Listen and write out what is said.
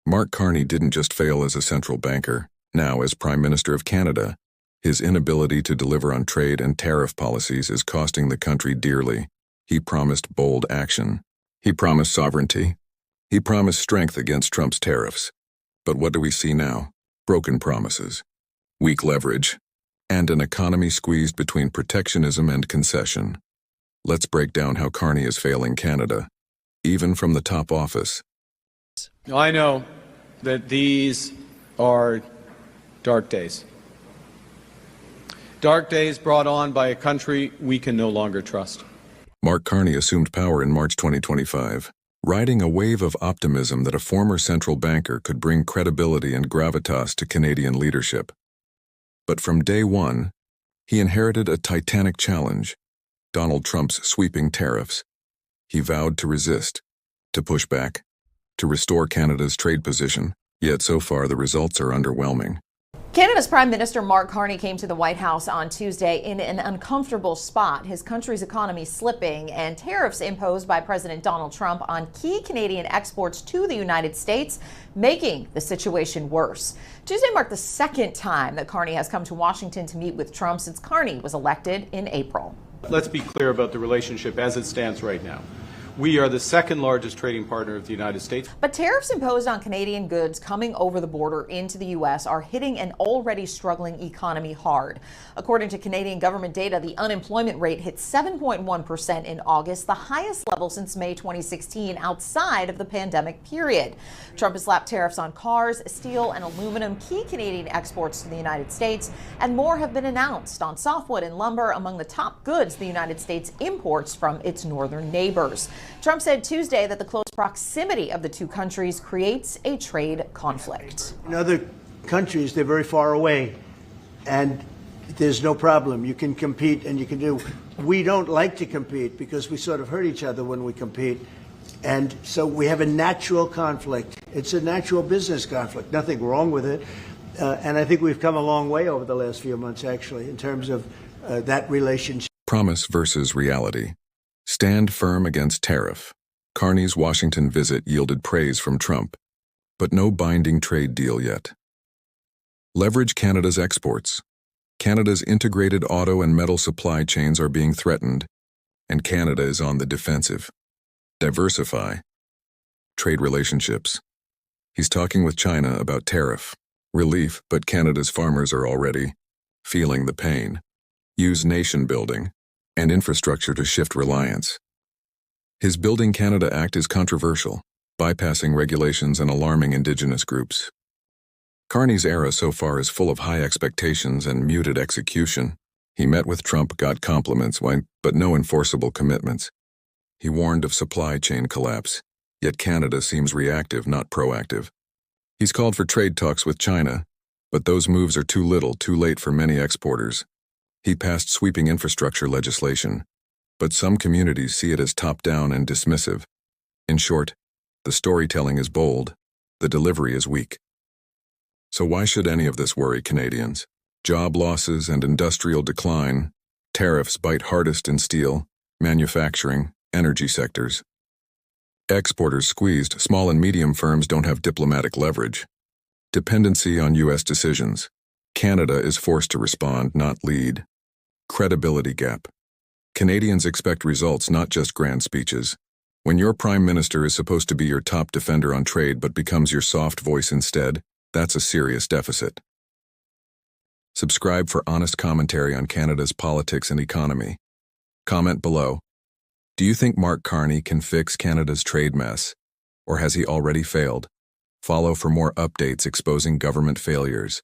Mark Carney didn't just fail as a central banker. Now, as Prime Minister of Canada, his inability to deliver on trade and tariff policies is costing the country dearly. He promised bold action. He promised sovereignty. He promised strength against Trump's tariffs. But what do we see now? Broken promises, weak leverage, and an economy squeezed between protectionism and concession. Let's break down how Carney is failing Canada, even from the top office. I know that these are dark days. Dark days brought on by a country we can no longer trust. Mark Carney assumed power in March 2025, riding a wave of optimism that a former central banker could bring credibility and gravitas to Canadian leadership. But from day one, he inherited a titanic challenge: Donald Trump's sweeping tariffs. He vowed to resist, to push back, to restore Canada's trade position, yet so far the results are underwhelming. Canada's Prime Minister Mark Carney came to the White House on Tuesday in an uncomfortable spot, his country's economy slipping and tariffs imposed by President Donald Trump on key Canadian exports to the United States, making the situation worse. Tuesday marked the second time that Carney has come to Washington to meet with Trump since Carney was elected in April. Let's be clear about the relationship as it stands right now. We are the second largest trading partner of the United States. But tariffs imposed on Canadian goods coming over the border into the U.S. are hitting an already struggling economy hard. According to Canadian government data, the unemployment rate hit 7.1% in August, the highest level since May 2016 outside of the pandemic period. Trump has slapped tariffs on cars, steel, and aluminum, key Canadian exports to the United States, and more have been announced on softwood and lumber, among the top goods the United States imports from its northern neighbors. Trump said Tuesday that the close proximity of the two countries creates a trade conflict. In other countries, they're very far away, and there's no problem. You can compete and you can do. We don't like to compete because we sort of hurt each other when we compete. And so we have a natural conflict. It's a natural business conflict. Nothing wrong with it. And I think we've come a long way over the last few months, actually, in terms of that relationship. Promise versus reality. Stand firm against tariff. Carney's Washington visit yielded praise from Trump, but no binding trade deal yet. Leverage Canada's exports. Canada's integrated auto and metal supply chains are being threatened, and Canada is on the defensive. Diversify. Trade relationships. He's talking with China about tariff relief, but Canada's farmers are already feeling the pain. Use nation building and infrastructure to shift reliance. His Building Canada Act is controversial, bypassing regulations and alarming Indigenous groups. Carney's era so far is full of high expectations and muted execution. He met with Trump, got compliments, but no enforceable commitments. He warned of supply chain collapse, yet Canada seems reactive, not proactive. He's called for trade talks with China, but those moves are too little, too late for many exporters. He passed sweeping infrastructure legislation, but some communities see it as top-down and dismissive. In short, the storytelling is bold, the delivery is weak. So why should any of this worry Canadians? Job losses and industrial decline, tariffs bite hardest in steel, manufacturing, energy sectors. Exporters squeezed, small and medium firms don't have diplomatic leverage. Dependency on U.S. decisions. Canada is forced to respond, not lead. Credibility gap. Canadians expect results, not just grand speeches. When your Prime Minister is supposed to be your top defender on trade but becomes your soft voice instead, that's a serious deficit. Subscribe for honest commentary on Canada's politics and economy. Comment below. Do you think Mark Carney can fix Canada's trade mess, or has he already failed? Follow for more updates exposing government failures.